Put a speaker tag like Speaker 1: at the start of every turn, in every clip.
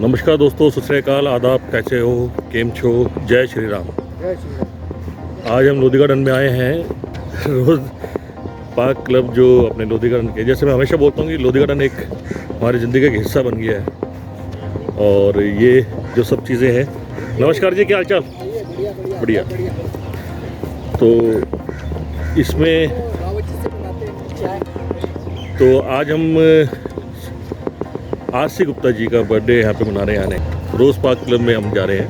Speaker 1: नमस्कार दोस्तों, सत श्री अकाल, आदाब, कैसे हो, केम छो, जय श्री राम।
Speaker 2: जय श्री राम।
Speaker 1: आज हम लोधी गार्डन में आए हैं। रोज़ पार्क क्लब जो अपने लोधी गार्डन के, जैसे मैं हमेशा बोलता हूँ कि लोधी गार्डन एक हमारी ज़िंदगी का हिस्सा बन गया है। और ये जो सब चीज़ें हैं। नमस्कार जी, क्या हाल चाल? बढ़िया। तो इसमें तो आज हम आरसी गुप्ता जी का बर्थडे यहाँ पे मना रहे हैं। आने रोज़ पार्क क्लब में हम जा रहे हैं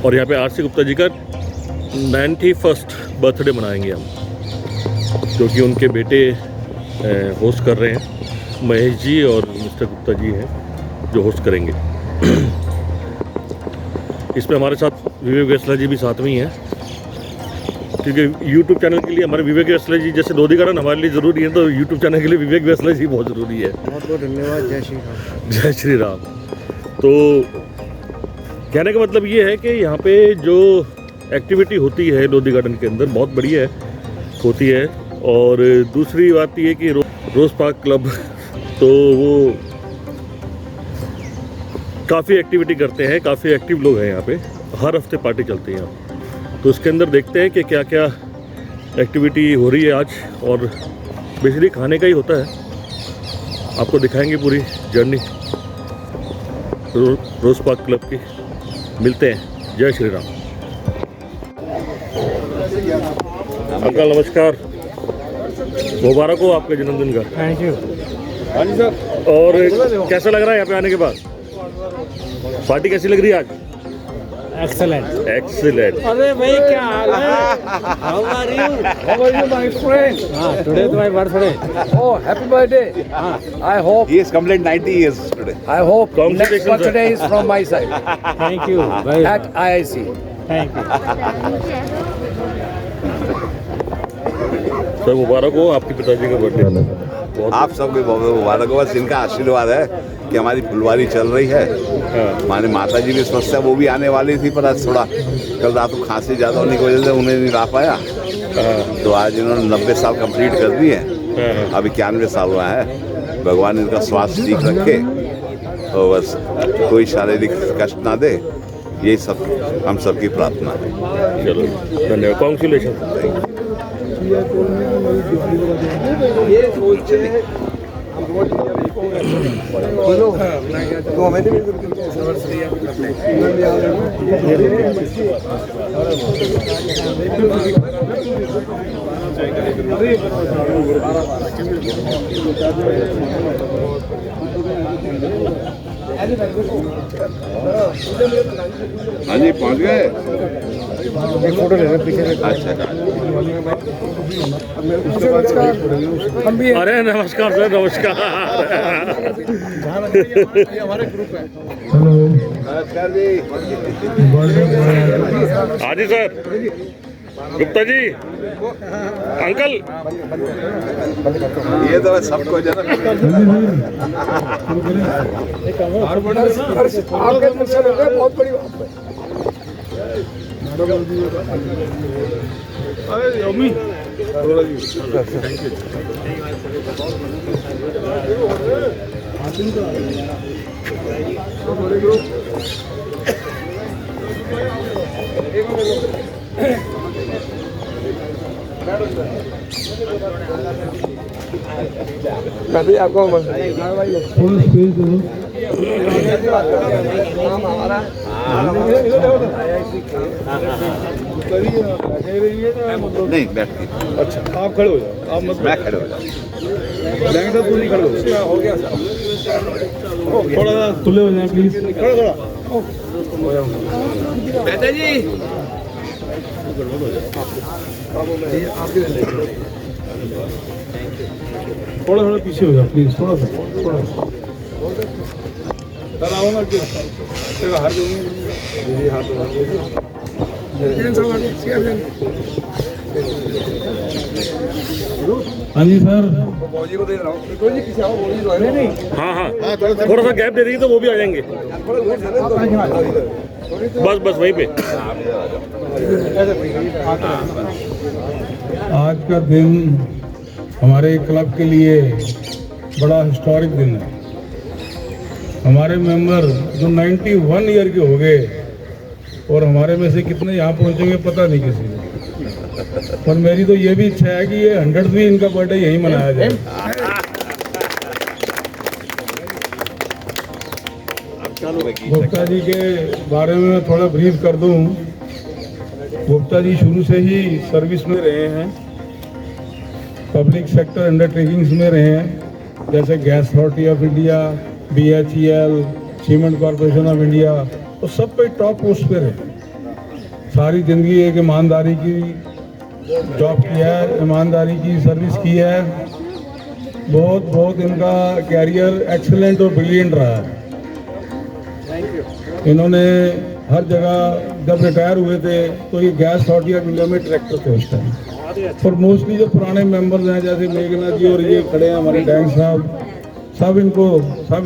Speaker 1: और यहाँ पे आरसी गुप्ता जी का 91st बर्थडे मनाएंगे हम, क्योंकि उनके बेटे होस्ट कर रहे हैं। महेश जी और मिस्टर गुप्ता जी हैं जो होस्ट करेंगे। इसमें हमारे साथ विवेक वैसला जी भी साथ में ही हैं, क्योंकि YouTube चैनल के लिए हमारे विवेक वैसला जी जैसे लोधी गार्डन हमारे लिए ज़रूरी है, तो YouTube चैनल के लिए विवेक वैसला जी बहुत ज़रूरी है।
Speaker 2: बहुत बहुत धन्यवाद। जय श्री राम।
Speaker 1: जय श्री राम। तो कहने का मतलब ये है कि यहाँ पे जो एक्टिविटी होती है लोधी गार्डन के अंदर बहुत बढ़िया होती है। और दूसरी बात ये कि रोज़ पार्क क्लब तो वो काफ़ी एक्टिविटी करते हैं, काफ़ी एक्टिव लोग हैं यहाँ पे। हर हफ्ते पार्टी चलती है यहाँ। तो उसके अंदर देखते हैं कि क्या क्या एक्टिविटी हो रही है आज, और बेसिकली खाने का ही होता है। आपको दिखाएंगे पूरी जर्नी रोज़ पार्क क्लब की। मिलते हैं। जय श्री राम। अंकल नमस्कार, मुबारक हो आपके जन्मदिन का।
Speaker 2: Thank you.
Speaker 1: हाँ जी सर। और कैसा लग रहा है यहाँ पे आने के बाद? पार्टी कैसी लग रही है आज?
Speaker 2: एक्सेलेंट।
Speaker 1: एक्सीलेंट।
Speaker 2: अरे भाई क्या हाल है? How are you my friend? Today is my birthday. Oh happy birthday. I hope
Speaker 3: He is completed 90 years today.
Speaker 2: I hope
Speaker 1: Congratulations,
Speaker 2: next birthday is from my side.
Speaker 4: Thank you
Speaker 2: at IIC।
Speaker 4: Thank you.
Speaker 1: Sir मुबारक हो आपके पिताजी का birthday. बहुत
Speaker 3: आप सबके बहुत मुबारक हो। बस इनका आशीर्वाद है कि हमारी फुलवारी चल रही है। हमारी माता जी भी स्वस्थ है, वो भी आने वाली थी, पर आज थोड़ा कल रात को खांसी ज़्यादा होने की वजह से उन्हें नहीं ला पाया। तो आज इन्होंने 90 साल कंप्लीट कर दिए। अब 91 साल हुआ है। भगवान इनका स्वास्थ्य ठीक रखे और बस कोई शारीरिक कष्ट ना दे, यही सब हम सबकी प्रार्थना है।
Speaker 1: चलो धन्यवाद, कॉन्ग्रेचुलेशन।
Speaker 3: हाँ जी, पहुँच गए।
Speaker 2: एक फोटो लेना पीछे से।
Speaker 3: अच्छा
Speaker 2: हम भी
Speaker 1: अरे नमस्कार सर, नमस्कार।
Speaker 2: हमारे ग्रुप है।
Speaker 3: नमस्कार जी।
Speaker 1: हाँ जी सर, गुप्ता जी, अंकल।
Speaker 3: ये तो बस सबको जन्म
Speaker 2: आपके दर्शन हो गए, बहुत बड़ी बात है। आपको
Speaker 3: नहीं बैठ के।
Speaker 2: अच्छा आप खड़े हो जाओ, आप मत
Speaker 3: मैं खड़े हो जाऊँ।
Speaker 2: लेंगे तो नहीं खड़े हो गया सर। थोड़ा सा तुले हो जाए प्लीज। थोड़ा बेटा जी थोड़ा थोड़ा पीछे हो जाओ प्लीज। थोड़ा सा सर आओ ना, हाथ हाँ जी सर। नहीं
Speaker 1: हाँ हाँ, थोड़ा सा गैप दे देंगे तो वो भी आ जाएंगे। बस बस वहीं पे।
Speaker 5: आज का दिन हमारे क्लब के लिए बड़ा हिस्टोरिक दिन है।
Speaker 4: हमारे मेंबर जो 91 ईयर के हो गए, और हमारे में से कितने यहाँ पहुँचेंगे पता नहीं किसी को। पर मेरी तो ये भी इच्छा है कि ये 100वीं इनका बर्थडे यहीं मनाया जाए। गुप्ता जी के बारे में मैं थोड़ा ब्रीफ कर दूं। गुप्ता जी शुरू से ही सर्विस में रहे हैं, पब्लिक सेक्टर अंडरटेकिंग्स में रहे हैं, जैसे gas authority of India, BHEL, cement corporation of India, तो सब पे टॉप पोस्ट पे रहे। सारी जिंदगी एक ईमानदारी की जॉब किया है, ईमानदारी की सर्विस की है। बहुत बहुत इनका कैरियर एक्सीलेंट और ब्रिलियंट रहा है। इन्होंने हर जगह, जब रिटायर हुए थे तो ये गैस अथॉरिटी ऑफ इंडिया में डायरेक्टर थे उस टाइम। और मोस्टली जो पुराने मेंबर्स हैं जैसे मेघना जी और ये खड़े हैं हमारे डैंग साहब, सब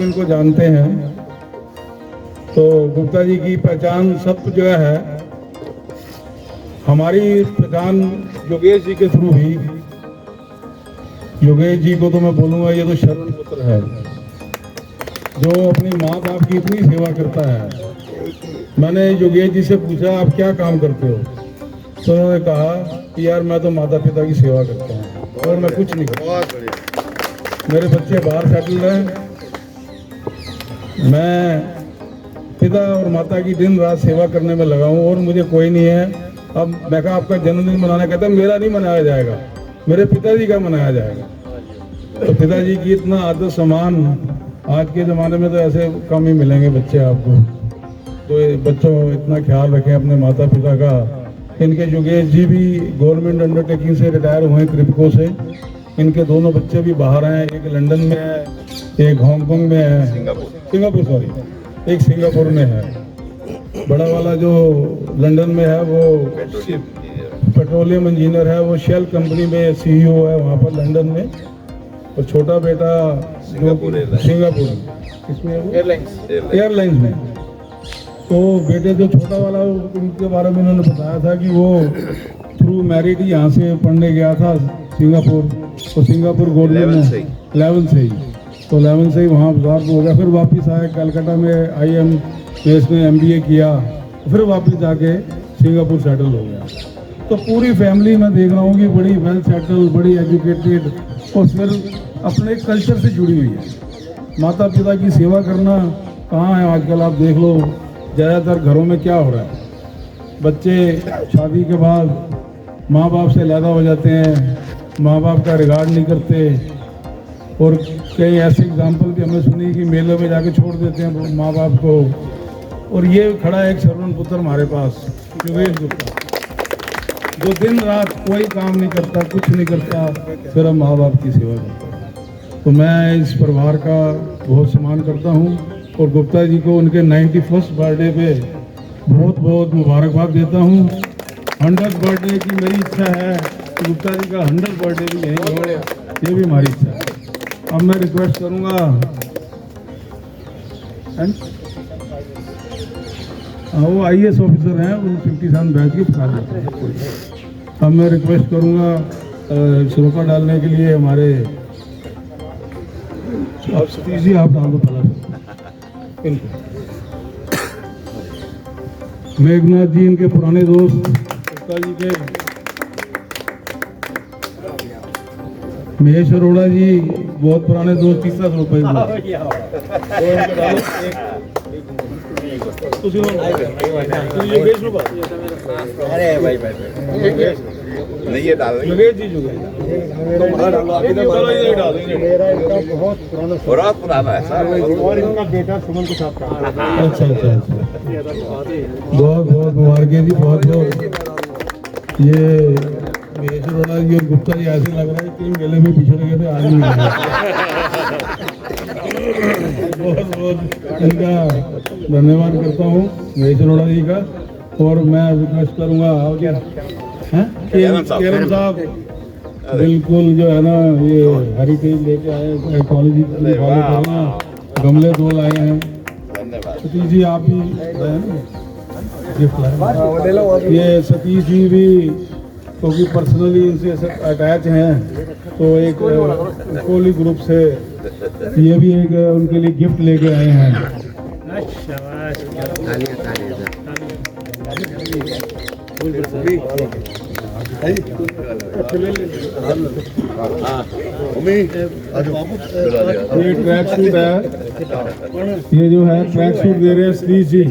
Speaker 4: इनको जानते हैं। तो गुप्ता जी की पहचान सब जगह है। हमारी पहचान योगेश जी के थ्रू ही। योगेश जी को तो मैं बोलूँगा ये तो शरण पुत्र है, जो अपनी माँ बाप की इतनी सेवा करता है। मैंने योगेश जी से पूछा आप क्या काम करते हो, तो उन्होंने कहा कि यार मैं तो माता पिता की सेवा करता हूँ और मैं कुछ नहीं करता। मेरे बच्चे बाहर सेटल हैं, मैं पिता और माता की दिन रात सेवा करने में लगा हूँ और मुझे कोई नहीं है। अब मैं कहा आपका जन्मदिन मनाना, कहता मेरा नहीं मनाया जाएगा, मेरे पिताजी का मनाया जाएगा। तो पिताजी की इतना आदर सम्मान आज के ज़माने में तो ऐसे कम ही मिलेंगे बच्चे आपको। तो ये बच्चों इतना ख्याल रखें अपने माता पिता का। इनके योगेश जी भी गवर्नमेंट अंडरटेकिंग से रिटायर हुए हैं, क्रिप्को से। इनके दोनों बच्चे भी बाहर हैं, एक लंदन में है, एक हांगकांग में है, सिंगापुर सॉरी, एक सिंगापुर में है। बड़ा वाला जो लंदन में है वो पेट्रोलियम इंजीनियर है, वो शेल कंपनी में CEO है वहाँ पर लंदन में। और छोटा बेटा सिंगापुर इसमें एयरलाइंस में। तो बेटे जो छोटा वाला उनके बारे में उन्होंने बताया था कि वो थ्रू मैरिट ही यहाँ से पढ़ने गया था सिंगापुर, तो सिंगापुर गवर्नमेंट में 11 से ही, तो 11 से ही वहाँ अब्जॉर्ब हो गया। फिर वापस आए कलकत्ता में IIM में MBA किया, फिर वापस जाके सिंगापुर सेटल हो गया। तो पूरी फैमिली मैं देख रहा हूँ कि बड़ी वेल सेटल, बड़ी एजुकेटेड और फिर अपने कल्चर से जुड़ी हुई है। माता पिता की सेवा करना कहाँ है आजकल, आप देख लो ज़्यादातर घरों में क्या हो रहा है, बच्चे शादी के बाद माँ बाप से अलग हो जाते हैं, माँ बाप का रिगार्ड नहीं करते। और कई ऐसे एग्जाम्पल भी हमने सुनी कि मेले में जाके छोड़ देते हैं माँ बाप को। और ये खड़ा है एक श्रवण पुत्र हमारे पास, योगेश गुप्ता, जो दिन रात कोई काम नहीं करता, कुछ नहीं करता, सिर्फ माँ बाप की सेवा करता है। तो मैं इस परिवार का बहुत सम्मान करता हूँ और गुप्ता जी को उनके 91st बर्थडे पे बहुत बहुत मुबारकबाद देता हूँ। 100th बर्थडे की मेरी इच्छा है कि गुप्ता जी का 100th बर्थडे भी यहीं हो, ये भी हमारी इच्छा है। अब मैं रिक्वेस्ट करूँगा, वो IAS ऑफिसर हैं, वो 57 बैच के बता देते हैं। अब मैं रिक्वेस्ट करूँगा श्लोका डालने के लिए हमारे सतीश जी, आप डाल दो पहला इनको। मेघनाथ जी इनके पुराने दोस्त, गुप्ता जी के, महेश अरोड़ा जी बहुत पुराने दोस्त, 30 रुपए
Speaker 3: नहीं ये डाल बहुत पुराना है सर,
Speaker 4: और इनका बेटा सुमन के साथ। अच्छा अच्छा अच्छा, बहुत बहुत मुबारकें जी, बहुत बहुत। ये महेश अरोड़ा जी और गुप्ता जी ऐसे लग रहा है कि मेले में पिछड़ गए थे, आज नहीं बहुत बहुत इनका धन्यवाद करता हूँ महेश अरोड़ा जी का। और मैं रिक्वेस्ट करूँगा केरम साहब, बिल्कुल जो है ना ये हेरिटेज लेके आए, इकोलॉजी फॉलो करना, गमले 2 लाए हैं। सतीश जी आप भी गिफ्ट लाए, ये सतीश जी भी क्योंकि पर्सनली इनसे अटैच हैं, तो एक कोहली ग्रुप से ये भी एक उनके लिए गिफ्ट लेके आए हैं। ये ट्रैक सूट है, ये जो है ट्रैक सूट दे रहे हैं श्री जी।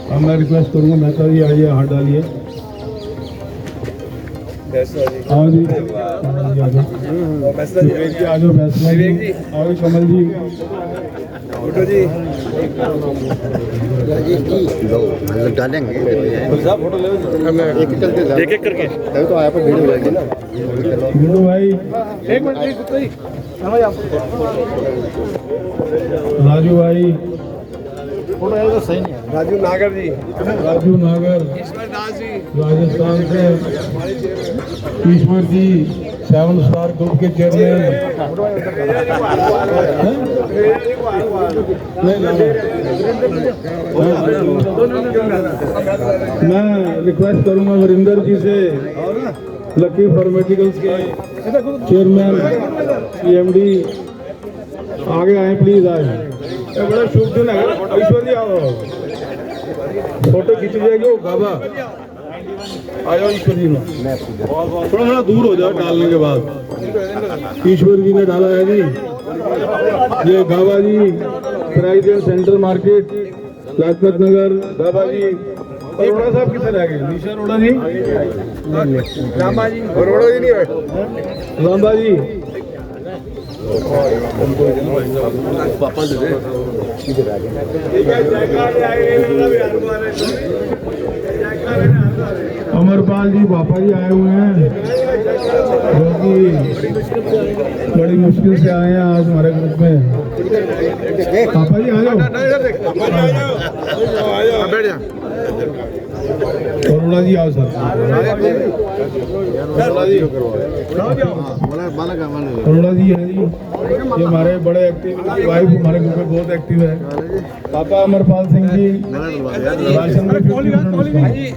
Speaker 4: अब मैं रिक्वेस्ट करूंगा मेहता जी आइए, हाथ डालिए। आओ जी, आ जाओ फैसला जी, आओ कमल जी,
Speaker 5: डालेंगे
Speaker 1: एक एक करके।
Speaker 5: तभी तो आया पर भीड़ हो जाएगी ना।
Speaker 4: गुड्डू भाई, राजू भाई,
Speaker 5: राजू नागर जी,
Speaker 4: राजू नागर राजस्थान से, ईश्वर जी 7 स्टार ग्रुप के चेयरमैन। मैं रिक्वेस्ट करूंगा वरिंदर जी से, लकी फार्मास्यूटिकल्स के चेयरमैन CMD, आगे आए प्लीज। आए, ये बड़ा शुभ दिन है। ईश्वर जी आओ, फोटो खींची जाएगी वो गाबा। आ जाओ ईश्वर जी में, थोड़ा थोड़ा दूर हो जाओ डालने के बाद। ईश्वर जी ने डाला है जी, ये गाबा जी, president central market, Lajpat Nagar. गाबा जी, अरोड़ा साहब कितने रह गए? निशा अरोड़ा जी, रामा जी, अरोड़ा जी नहीं है, रामा जी। अमरपाल जी पापा जी आए हुए हैं, जो कि बड़ी मुश्किल से आए हैं आज हमारे ग्रुप में। पापा जी आ जाओ, अरोड़ा जी आओ सर, अरोड़ा जी है जी, ये हमारे बड़े एक्टिव, वाइफ हमारे ग्रुप में बहुत एक्टिव है। पापा अमरपाल सिंह जी, राशन में 50%।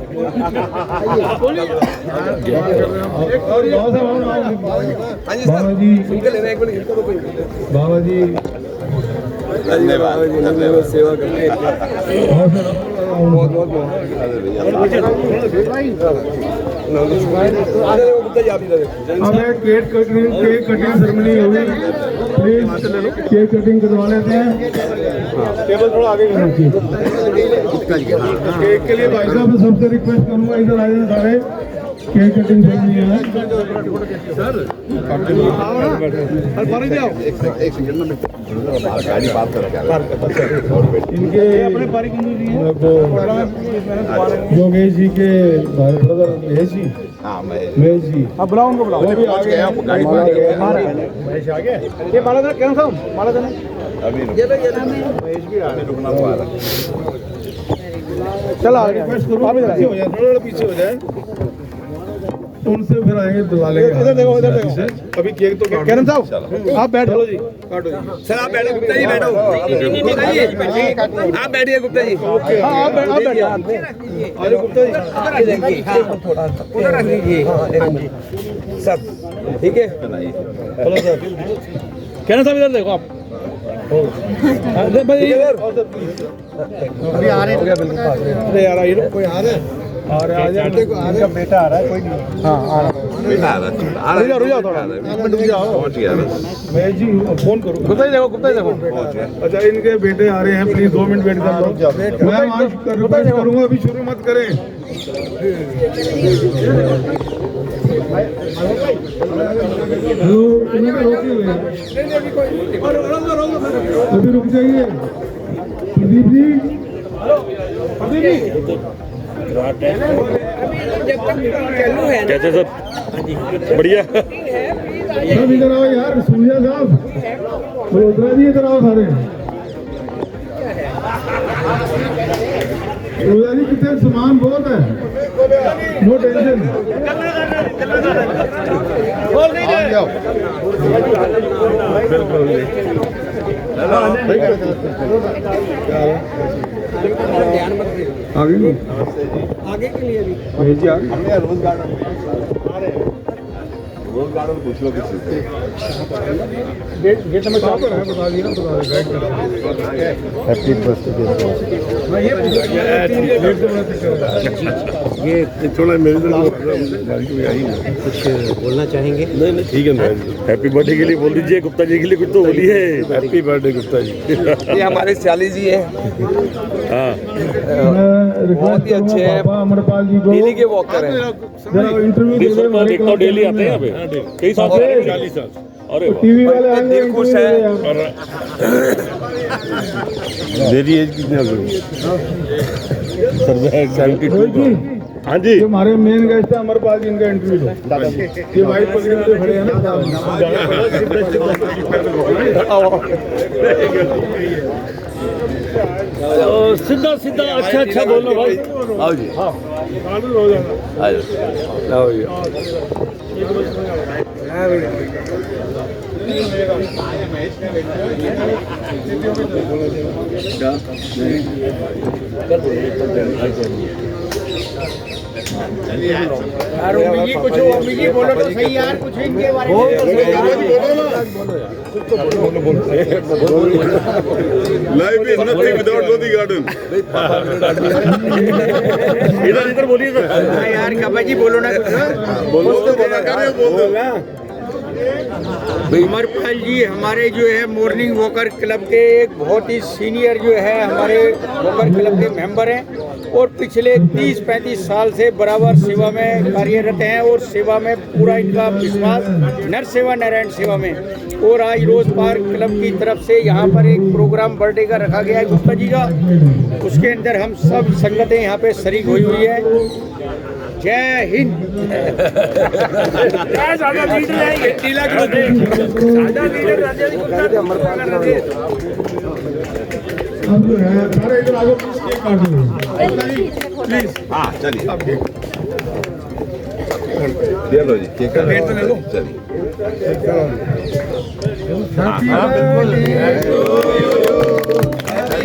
Speaker 4: बाबा जी, बाबा जी
Speaker 3: धन्यवाद
Speaker 5: सेवा करने।
Speaker 4: बहुत बहुत अब केक कटिंग सेरेमनी होगी, प्लीज केक कटिंग करवा लेते हैं। टेबल थोड़ा आगे रखिए। केक के लिए भाई साहब सबसे रिक्वेस्ट करूंगा, इधर आ जाए सारे, केक कटिंग सेरेमनी है।
Speaker 3: गाड़ी पार कर
Speaker 4: इनके योगेश जी के ब्रदर महेश जी, महेश जी, अब बुलाओ उनको, बुलाओ। भी आ गए, गाड़ी महेश आ गए। ये माला देना, क्या साहब माला देना,
Speaker 3: अभी
Speaker 4: महेश भी आ रहे,
Speaker 3: रुकना हुआ रहा।
Speaker 4: चलो रिक्वेस्ट करूँ, थोड़ा पीछे हो जाए, उनसे फिर आएंगे दिला लेंगे। इधर देखो, इधर देखो, अभी केक तो कैरम साहब आप बैठो जी, काटो जी
Speaker 2: सर, आप बैठो गुप्ता जी, बैठो आप बैठिए गुप्ता जी।
Speaker 4: हाँ आप बैठिए, आ जाओ गुप्ता जी,
Speaker 2: उधर रख लीजिए सब, ठीक है।
Speaker 4: चलो सर,
Speaker 2: कहना साहब इधर देखो आप,
Speaker 5: अभी आ रहे हैं,
Speaker 4: अरे यार ये कोई आ रहा है, आ रहा बेटा आ रहा है, कोई नहीं। हाँ आ रहा है, रुक जाओ थोड़ा, रुक जाओ।
Speaker 3: पहुंच गया
Speaker 4: महेश जी फोन करो,
Speaker 2: गुप्ता जी देखो, गुप्ता जी देखो।
Speaker 4: अच्छा इनके बेटे आ रहे हैं, प्लीज 2 मिनट वेट कर लो। मैं रिक्वेस्ट करूंगा अभी शुरू मत करें। हेलो, रोके हुए हैं, अभी रुक जाइए। प्रदीप जी,
Speaker 1: कैसे सब बढ़िया।
Speaker 4: सब इधर आओ यार, सूर्या साहब, मल्होत्रा जी इधर आओ सारे। सूर्या जी कितने सामान बहुत है, नो टेंशन। आगे नहीं
Speaker 2: आगे के लिए भी
Speaker 4: महेश जी आगे
Speaker 3: हमने रोज गार्डन पूछ लो किसी से।
Speaker 4: गेट में क्या कर रहे हैं बता दिया बता गाइड कर
Speaker 5: हैप्पी बर्थडे
Speaker 4: ये थोड़ा मेरे तरफ
Speaker 5: कुछ बोलना चाहेंगे?
Speaker 4: नहीं ठीक है मैम
Speaker 1: हैप्पी बर्थडे के लिए बोल दीजिए, गुप्ता जी के लिए कुछ तो बोलिए।
Speaker 4: Happy birthday Gupta ji.
Speaker 2: ये हमारे चाली जी हैं,
Speaker 1: हाँ
Speaker 2: बहुत ही अच्छे हैं,
Speaker 4: अमरपाल जी को
Speaker 2: डेली के वॉकर हैं।
Speaker 4: जरा इंटरव्यू दे रहे हैं
Speaker 1: एक तो डेली आते हैं यहाँ पे कई साल से 40 साल। अरे वाह।
Speaker 4: टीवी वाले आए
Speaker 2: दिल खुश है।
Speaker 4: मेरी एज कितनी हो गई?
Speaker 1: हाँ जी
Speaker 4: ये हमारे मेन गेस्ट है अमरपाल जी, इनका इंटरव्यू लो। ये वाइट पगड़ी में खड़े हैं ना।
Speaker 1: सीधा सीधा अच्छा अच्छा बोलो भाई।
Speaker 3: आओ जी
Speaker 4: हाँ
Speaker 3: आओ
Speaker 2: बोलो तो सही यार, कुछ इनके बारे में
Speaker 3: life is nothing without Lodhi garden.
Speaker 1: इधर इधर बोलिए सर।
Speaker 2: यार कबा जी बोलो ना अमरपाल जी हमारे जो है मॉर्निंग वॉकर क्लब के एक बहुत ही सीनियर जो है हमारे वॉकर क्लब के मेंबर हैं और पिछले 30-35 साल से बराबर सेवा में कार्यरत हैं और सेवा में पूरा इनका विश्वास नर सेवा नारायण सेवा में। और आज रोज पार्क क्लब की तरफ से यहाँ पर एक प्रोग्राम बर्थडे का रखा गया है गुप्ता जी का, उसके अंदर हम सब संगतें यहाँ पे शरीक हुई हुई है। जय हिंद।
Speaker 4: अब जो है सारे इधर आगे केक काट दो प्लीज।
Speaker 3: हाँ चलिए ये लो जी केक ले लो चलिए।
Speaker 6: Happy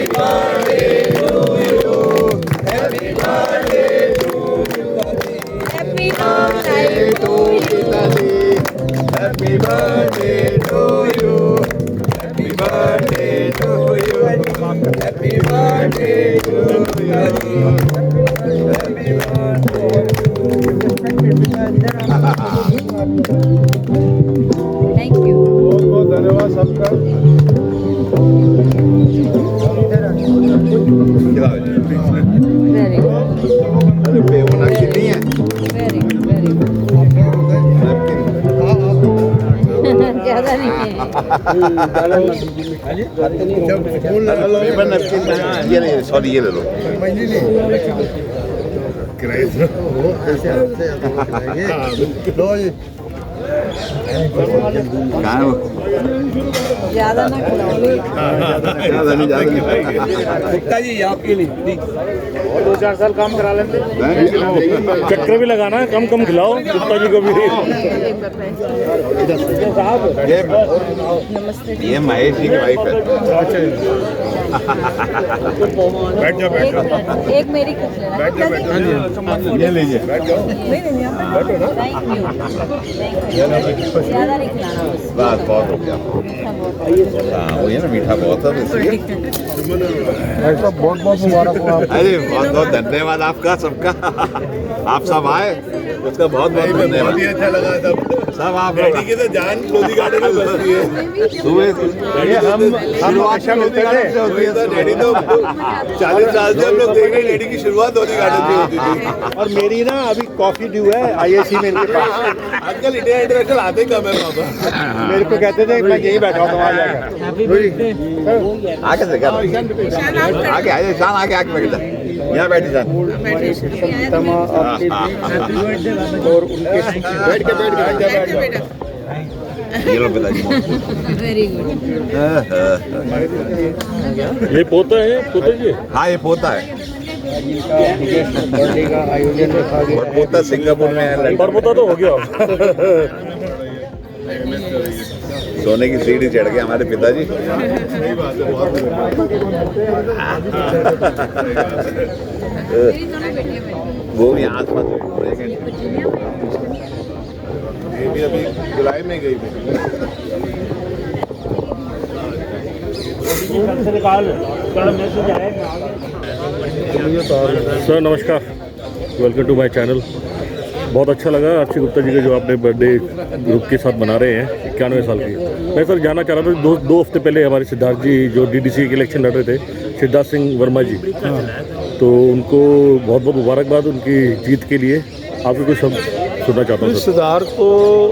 Speaker 6: birthday to you. Happy birthday to you. Happy birthday to you. Happy
Speaker 7: Thank you.
Speaker 4: बहुत बहुत धन्यवाद सबका।
Speaker 7: Very good.
Speaker 3: होना कि नहीं है
Speaker 7: Very good. Very good. ज़्यादा नहीं है।
Speaker 3: पेपर नैपकिन ये नहीं सॉरी ये ले लो। कहाँ है वो?
Speaker 7: ज़्यादा ना खिलाओ।
Speaker 3: ज़्यादा नहीं ज़्यादा
Speaker 2: गुप्ता जी आपके लिए
Speaker 5: 2-4 साल काम करा लेते।
Speaker 1: चक्कर भी लगाना है, कम कम खिलाओ गुप्ता जी को भी।
Speaker 3: ये महेश जी की वाइफ है।
Speaker 5: बैठ जा बैठ जा।
Speaker 7: एक मेरी कुछ लेना।
Speaker 3: ये लीजिए
Speaker 7: ज़्यादा नहीं खिलाना बस।
Speaker 3: बस बहुत हो गया। हाँ वही है ना मीठा बहुत है तो इसलिए।
Speaker 4: बहुत बहुत मुबारक हो आप।
Speaker 3: अरे बहुत बहुत धन्यवाद आपका सबका। आप सब आए उसका बहुत बहुत धन्यवाद।
Speaker 5: अच्छा लगा
Speaker 3: सब आप
Speaker 5: डैडी की तो जान लोधी गार्डन में बसती है।
Speaker 3: सुबह हम आशा लोधी गार्डन से होती है।
Speaker 5: डैडी तो 40 साल से हम लोग देख रहे हैं, डैडी की शुरुआत लोधी गार्डन से होती थी।
Speaker 8: और मेरी ना अभी कॉफी ड्यू है आईएससी में इनके पास।
Speaker 5: आजकल इंडिया इंटरनेशनल आते कम है पापा।
Speaker 8: मेरे को कहते थे मैं यहीं बैठा हूँ वहाँ जाकर।
Speaker 3: आगे से क्या आगे आगे शान आगे आगे बैठ जा यहाँ बैठ जा
Speaker 8: और उनके बैठ के
Speaker 3: ये लो पिताजी।
Speaker 7: Very good.
Speaker 1: ये पोता है पोता जी।
Speaker 3: हाँ ये पोता है
Speaker 8: बर्थडे का आयोजन रखा गया
Speaker 3: और पोता सिंगापुर में है।
Speaker 1: पर पोता तो हो गया।
Speaker 3: सोने की सीढ़ी चढ़ गए हमारे पिताजी।
Speaker 5: सही बात है, बहुत
Speaker 7: मेरी दोनों बेटियां बैठी
Speaker 3: वो भी आस पास घूम रहे हैं।
Speaker 5: ये भी अभी जुलाई में गई थी।
Speaker 1: सर नमस्कार, वेलकम टू माय चैनल। बहुत अच्छा लगा आरसी गुप्ता जी का जो आपने बर्थडे ग्रुप के साथ मना रहे हैं 91 साल की। मैं सर जानना चाह रहा था, दो हफ्ते पहले हमारे सिद्धार्थ जी जो डीडीसी के इलेक्शन लड़ रहे थे, सिद्धार्थ सिंह वर्मा जी, तो उनको बहुत बहुत मुबारकबाद उनकी जीत के लिए। आपको कुछ सब सुनना चाहता हूँ सर।
Speaker 4: सिद्धार्थ को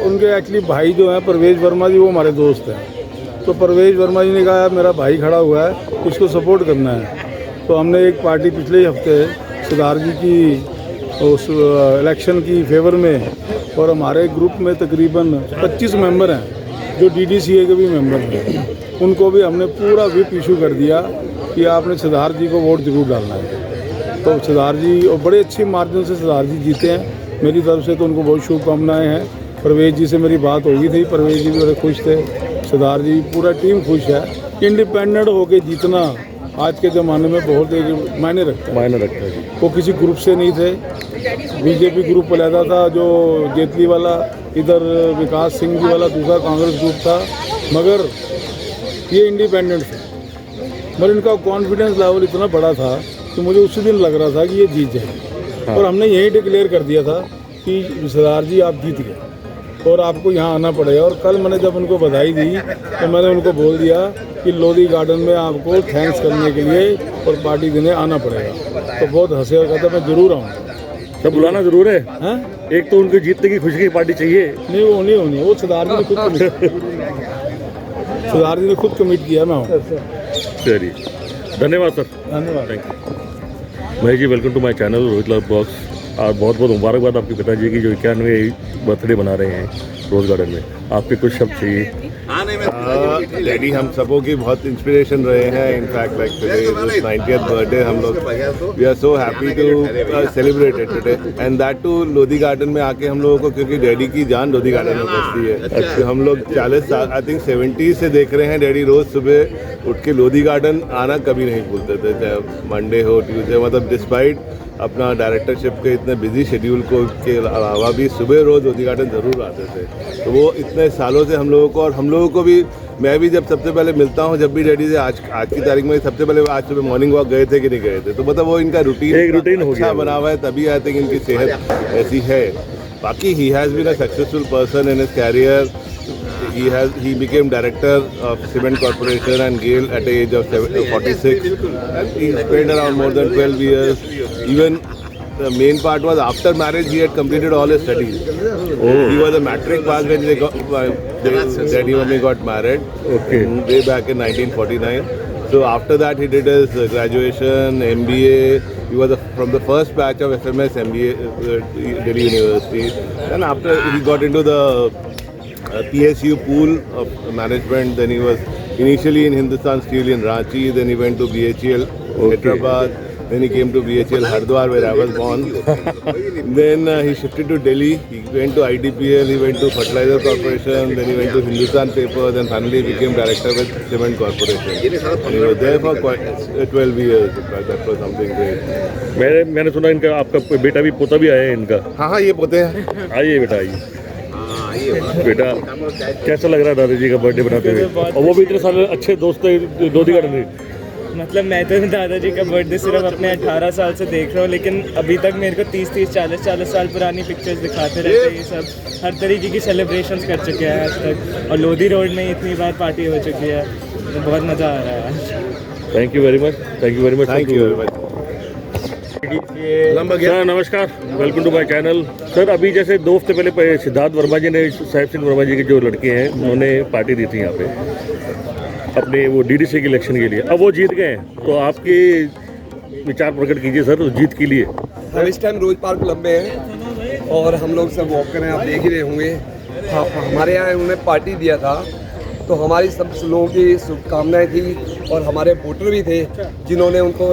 Speaker 4: उनके एक्चुअली भाई जो हैं परवेज वर्मा जी, वो हमारे दोस्त हैं। तो परवेज वर्मा जी ने कहा मेरा भाई खड़ा हुआ है, उसको सपोर्ट करना है। तो हमने एक पार्टी पिछले ही हफ्ते सिद्धार्थ जी की उस इलेक्शन की फेवर में, और हमारे ग्रुप में तकरीबन 25 मेंबर हैं जो डीडीसीए के भी मेंबर हैं, उनको भी हमने पूरा व्हिप इशू कर दिया कि आपने सिद्धार्थ जी को वोट जरूर डालना है। तो सिद्धार्थ जी, और बड़े अच्छी मार्जिन से सिद्धार्थ जी जीते हैं। मेरी तरफ से तो उनको बहुत शुभकामनाएं हैं। परवेज जी से मेरी बात हो गई थी, परवेज जी भी बड़े खुश थे, सिद्धार्थ जी, पूरा टीम खुश है। इंडिपेंडेंट होके जीतना आज के ज़माने में बहुत एक मायने रखता है जी। वो किसी ग्रुप से नहीं थे, बीजेपी ग्रुप पहला था जो जेटली वाला, इधर विकास सिंह जी वाला दूसरा कांग्रेस ग्रुप था, मगर ये इंडिपेंडेंट थे। मगर इनका कॉन्फिडेंस लेवल इतना बड़ा था कि मुझे उसी दिन लग रहा था कि ये जीत जाएंगे। और हमने यही डिक्लेयर कर दिया था कि सरदार जी आप जीत गए और आपको यहाँ आना पड़ेगा। और कल मैंने जब उनको बधाई दी तो मैंने उनको बोल दिया कि लोधी गार्डन में आपको थैंक्स करने के लिए और पार्टी देने आना पड़ेगा। तो बहुत हंसे और कहता मैं ज़रूर आऊँगा।
Speaker 1: सब बुलाना ज़रूर है।
Speaker 4: हाँ,
Speaker 1: एक तो उनके जीतने की खुशी की पार्टी चाहिए।
Speaker 4: नहीं वो नहीं होनी, वो सिद्धार्थ जी ने खुद सिद्धार्थ जी ने खुद कमिट किया। मैं हूँ।
Speaker 1: चलिए, धन्यवाद सर।
Speaker 4: धन्यवाद।
Speaker 1: Thank you. Mahesh ji, welcome to my channel Rohit Lal blogs. और बहुत बहुत मुबारकबाद आपके पिताजी की जो 91 बर्थडे मना रहे हैं रोज़ गार्डन में। आपके कुछ शब्द चाहिए।
Speaker 5: डैडी हम सबों की बहुत इंस्पिरेशन रहे हैं। In fact like today 90th birthday, हम लोग we are so happy to celebrate it today and that too Lodhi Garden में आके हम लोगों को, क्योंकि डैडी की जान लोधी गार्डन में बसती है। तो हम लोग 40 साल, आई थिंक 70 से देख रहे हैं डैडी रोज सुबह उठ के लोधी गार्डन आना कभी नहीं भूलते थे, चाहे मंडे हो ट्यूसडे, मतलब डिस्पाइट अपना डायरेक्टरशिप के इतने बिजी शेड्यूल को के अलावा भी सुबह रोज़ लोधी गार्डन ज़रूर आते थे। तो वो इतने सालों से हम लोगों को, और हम लोगों को भी, मैं भी जब सबसे पहले मिलता हूँ जब भी डैडी से, आज की तारीख में सबसे पहले आज सुबह मॉर्निंग वॉक गए थे कि नहीं गए थे, तो मतलब वो इनका रूटीन
Speaker 1: हो गया
Speaker 5: बना हुआ है, तभी आई थिंक इनकी सेहत ऐसी है। बाकी he has been a successful person in his career. He became director of Cement Corporation and GAIL at the age of 46. And he spent around more than 12 years. Even the main part was after marriage he had completed all his studies. He was a matric pass when they got, daddy mummy got married.
Speaker 1: Okay.
Speaker 5: Way back in 1949. So after that he did his graduation, MBA. He was from the first batch of FMS MBA Delhi University. And after he got into the PSU pool of management, then he was initially in Hindustan Steel in Ranchi, then he went to BHEL Hyderabad, then he came to BHEL Hardwar where I was born. Then he shifted to Delhi, he went to IDPL, he went to Fertilizer Corporation, then he went to Hindustan Paper, then finally he became director with Cement Corporation. And he was there for quite 12 years. That was something great.
Speaker 1: मैंने सुना इनका, आपका बेटा भी, पोता भी आया है इनका।
Speaker 5: हाँ, ये पोते हैं।
Speaker 1: आइए बेटा, आइए। बेटा, कैसा लग रहा है दादाजी का बर्थडे बनाते हुए? और वो भी इतने साल अच्छे दोस्त थे लोधी गार्डन में।
Speaker 9: मतलब मैं तो दादाजी का बर्थडे सिर्फ अपने 18 साल से देख रहा हूँ, लेकिन अभी तक मेरे को 30-30, 40-40 साल पुरानी पिक्चर्स दिखाते रहते हैं। ये सब हर तरीके की सेलिब्रेशंस कर चुके हैं आज तक, और लोधी रोड में इतनी बार पार्टी हो चुकी है, तो बहुत मज़ा आ रहा है आज।
Speaker 1: Thank you very much. Thank you very much.
Speaker 5: Thank you very much.
Speaker 1: Sir नमस्कार, welcome to my channel. Sir अभी जैसे 2 हफ्ते पहले सिद्धार्थ वर्मा जी ने, साहिब सिंह वर्मा जी के जो लड़के हैं, उन्होंने पार्टी दी थी यहाँ पे अपने वो डीडीसी के इलेक्शन के लिए। अब वो जीत गए हैं, तो आपके विचार प्रकट कीजिए सर उस जीत के लिए।
Speaker 6: हम इस टाइम रोज पार्क क्लब में हैं और हम लोग सब वॉक कर रहे हैं, आप देख ही रहे होंगे। हमारे यहाँ उन्होंने पार्टी दिया था, तो हमारी सब लोगों की शुभकामनाएं थी, और हमारे वोटर भी थे जिन्होंने उनको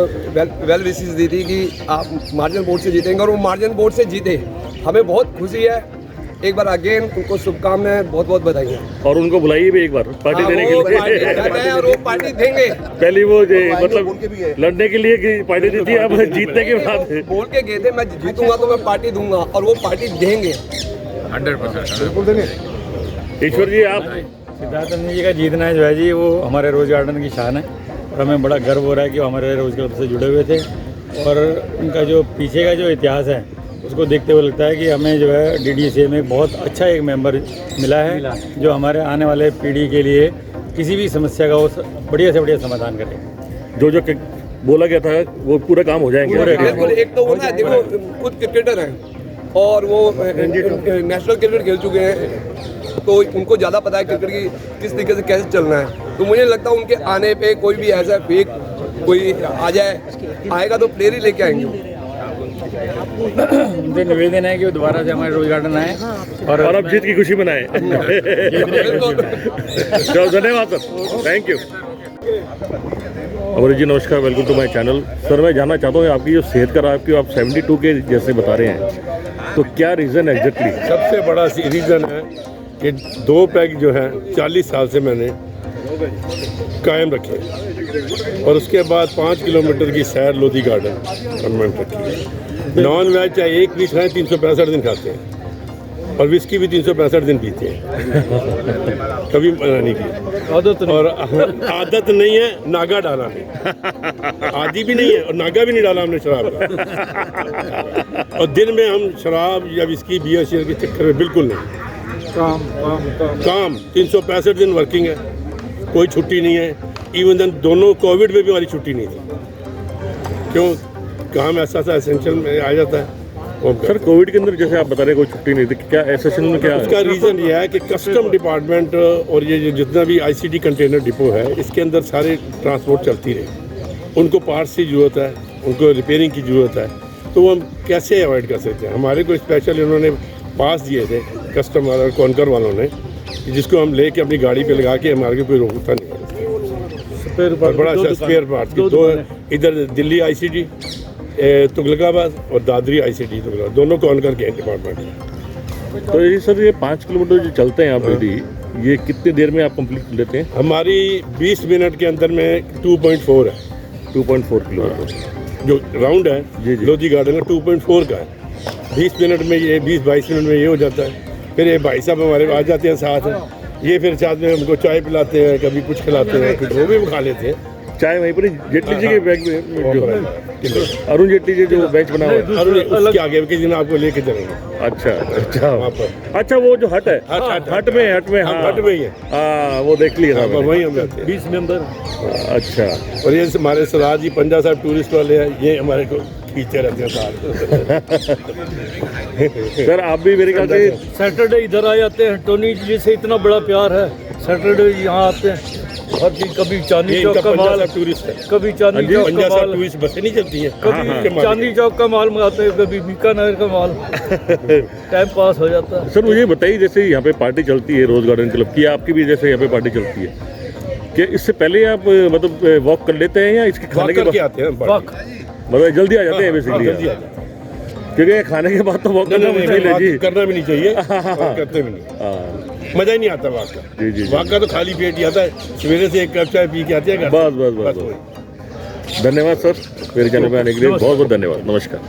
Speaker 6: वेल विशेस दी थी कि आप मार्जिन वोट से जीतेंगे, और वो मार्जिन वोट से जीते। हमें बहुत खुशी है एक बार अगेन उनको शुभकामनाएं, बहुत बहुत बधाई।
Speaker 1: और उनको बुलाइए भी एक बार पार्टी देने के लिए।
Speaker 6: और वो पार्टी देंगे।
Speaker 1: पहले वो मतलब लड़ने के लिए कि पार्टी दी थी, अब जीतने के बाद
Speaker 6: बोल के गए थे मैं जीतूंगा तो मैं पार्टी दूंगा, और वो पार्टी देंगे
Speaker 5: 100%। बिल्कुल देंगे।
Speaker 1: ईश्वर जी आप
Speaker 10: सिद्धार्थनंद जी का जीतना जो है जी, वो हमारे रोज़ गार्डन की शान है और हमें बड़ा गर्व हो रहा है कि वो हमारे रोज़ क्लब से जुड़े हुए थे। और उनका जो पीछे का जो इतिहास है उसको देखते हुए लगता है कि हमें जो है DDCA में बहुत अच्छा एक मेंबर मिला है जो हमारे आने वाले पीढ़ी के लिए किसी भी समस्या का वो बढ़िया से बढ़िया समाधान करे।
Speaker 1: जो बोला गया था वो पूरा काम हो जाएंगे।
Speaker 6: बिल्कुल। एक तो वो ना देखो खुद क्रिकेटर हैं और वो नेशनल क्रिकेट खेल चुके हैं, तो उनको ज़्यादा पता है क्रिकेट की किस तरीके से कैसे चलना है। तो मुझे लगता है उनके आने पे कोई भी ऐसा फेक कोई आ जाए, आएगा तो प्लेयर ही लेके आएंगे।
Speaker 10: उनसे निवेदन है कि वो दोबारा से हमारे रोज़ गार्डन आए
Speaker 1: और अब जीत की खुशी मनाएं। चलो धन्यवाद sir, thank you. Amar ji नमस्कार, welcome to my channel. Sir मैं जानना चाहता हूँ आपकी जो सेहत का आपकी आप 72 के जैसे बता रहे हैं, तो क्या रीज़न है एग्जैक्टली?
Speaker 5: सबसे बड़ा रीज़न है कि 2 पैग जो है 40 साल से मैंने कायम रखे और उसके बाद 5 किलोमीटर की सैर लोधी गार्डन परमानेंट रखी। नॉन वेज चाहे एक पीस खाएं 365 दिन खाते हैं और विस्की भी 365 दिन पीते हैं। कभी मना नहीं किया। और आदत नहीं है नागा डाला नहीं, आदि भी नहीं है और नागा भी नहीं डाला हमने शराब का। और दिन में हम शराब या विस्की बियर शेयर के चक्कर में बिल्कुल नहीं। काम 365 दिन वर्किंग है, कोई छुट्टी नहीं है। इवन दिन दोनों कोविड में भी हमारी छुट्टी नहीं थी। क्यों? काम ऐसा सा एसेंशियल में आ जाता है।
Speaker 1: सर कोविड के अंदर जैसे आप बता रहे कोई छुट्टी नहीं थी, क्या एसेंशियल में क्या?
Speaker 5: उसका रीज़न ये है कि कस्टम डिपार्टमेंट और ये जितना भी ICD कंटेनर डिपो है इसके अंदर सारे ट्रांसपोर्ट चलती रहे। उनको पार्ट्स की ज़रूरत है, उनको रिपेयरिंग की ज़रूरत है, तो वो हम कैसे अवॉइड कर सकते हैं? हमारे को स्पेशल इन्होंने पास दिए थे कस्टम वाला कॉन्कर वालों ने, जिसको हम लेके अपनी गाड़ी पे लगा के हमारे कोई रोकता नहीं है। बड़ा अच्छा स्पेयर पार्ट की 2 इधर दिल्ली ICD तुगलकाबाद और दादरी ICD तुगलकाबाद, दोनों कॉन्कर के डिपार्टमेंट।
Speaker 1: तो ये सर ये 5 किलोमीटर जो चलते हैं आप डेली, ये कितनी देर में आप कंप्लीट लेते हैं?
Speaker 5: हमारी 20 मिनट के अंदर में 2.4 है।
Speaker 1: 2.4 किलोमीटर
Speaker 5: जो राउंड है
Speaker 1: जी।
Speaker 5: लोधी गार्डन का 2.4 का है। 20 मिनट में ये 20-22 मिनट में ये हो जाता है। फिर ये भाई साहब हमारे आ जाते हैं साथ, ये फिर साथ में हमको चाय पिलाते हैं, कभी कुछ खिलाते हैं, कुछ वो भी खा लेते हैं।
Speaker 1: चाय वहीं पर जेटली जी के बैग में जो है अरुण जेटली जी जो बेंच बना हुआ है,
Speaker 5: अरुण उसके आगे किसी दिन आपको लेके चलेंगे।
Speaker 1: अच्छा
Speaker 5: वहाँ पर
Speaker 1: अच्छा वो जो हट है
Speaker 5: हट में
Speaker 1: हाँ
Speaker 5: हट में ही है।
Speaker 1: हाँ वो देख लिया था मैंने।
Speaker 5: वहीं हम रहते हैं
Speaker 1: 20 में अंदर। अच्छा।
Speaker 5: और ये हमारे सराज जी पंजा साहब टूरिस्ट वाले हैं, ये हमारे को खींचते रहते हैं साथ।
Speaker 1: सर आप भी मेरे ख्याल से
Speaker 10: सैटरडे इधर आ जाते हैं, टोनी जी से इतना बड़ा प्यार है, सैटरडे यहाँ आते हैं हर चीज। कभी चांदनी चौक का माल
Speaker 5: टूरिस्ट है,
Speaker 10: कभी चांदनी चौक का माल,
Speaker 5: टूरिस्ट बसें नहीं चलती है,
Speaker 10: कभी चांदनी चौक का माल मंगाते हैं, कभी बीकानेर का माल। टाइम पास हो जाता है।
Speaker 1: सर मुझे बताइए जैसे यहाँ पे पार्टी चलती है रोज गार्डन क्लब की, आपकी भी जैसे यहाँ पे पार्टी चलती है, कि इससे पहले आप मतलब वॉक कर लेते हैं या इसके खाने के बाद
Speaker 5: आते हैं?
Speaker 1: मतलब जल्दी आ जाते हैं बेसिकली? क्योंकि खाने के बाद तो वॉक करना मुश्किल है जी।
Speaker 5: करना भी नहीं चाहिए, करते भी नहीं, मजा ही नहीं आता वॉक का।
Speaker 1: जी।
Speaker 5: वॉक का तो खाली पेट ही आता है, सवेरे से 1 कप चाय पी के आते हैं।
Speaker 1: बस। धन्यवाद सर, मेरे चैनल पे आने के लिए बहुत बहुत धन्यवाद। नमस्कार।